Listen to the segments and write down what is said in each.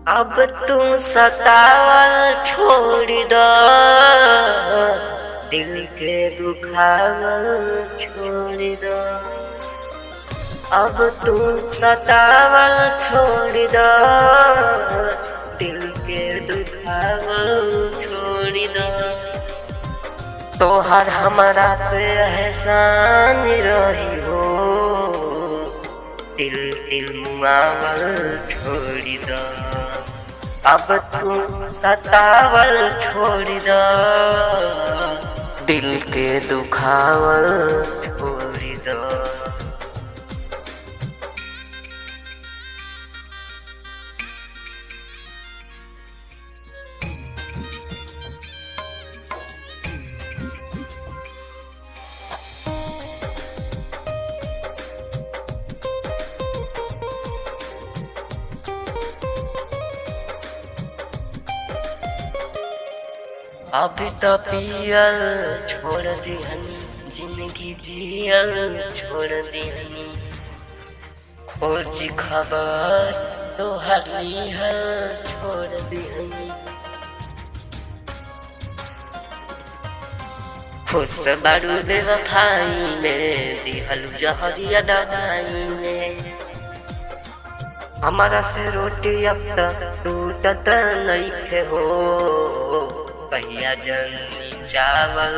अब तुम सतावल छोड़ दो, दिल के दुखावल छोड़ दो। अब तुम सतावल छोड़ दो, दिल के दुखावल छोड़ दो। तोहर हमारा पे एहसान रही हो, दिल दिल मुआवल छोड़ दो। अब तुम सतावल छोड़ दो, दिल के दुखावल छोड़ दो। अभी तो पियल छोड़ दिहनी, जिंदगी जियल छोड़ दिहनी। खोज खबर तो हर लिहल छोड़ दिहनी। खुश बारू बेवफाई में दिहल जहरिया दवाई में। हमारा से रोटी अब तक टूटत नहीं हो, कहिया जल्दी चावल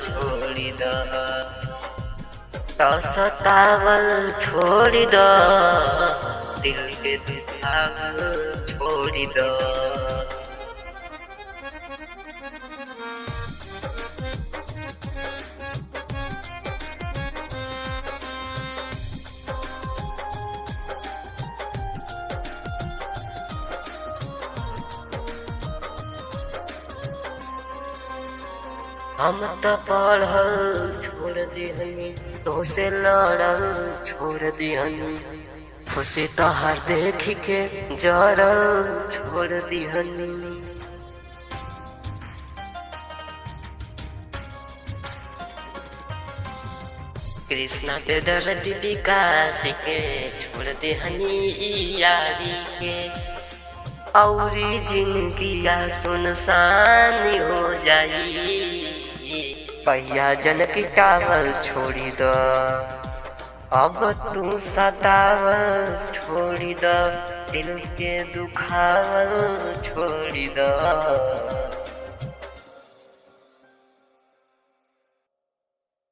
छोड़ दो। तो सतावल छोड़ दो, दिल के दुखावल छोड़ दो। हम तो पढ़ल छोड़ दिहनी, तो से लड़ल छोड़ दिहनी। खुशी तो हर देख के जरल छोड़ दिहनी। कृष्णा पे दर्द विकास के छोड़ दिहनी यारी के। औरी जिंदगी सुनसान हो जाई, पहिया जन की टावल छोड़ी दो। अब तू सतावल छोड़ी दो, दिल के दुखावल छोड़ी दो।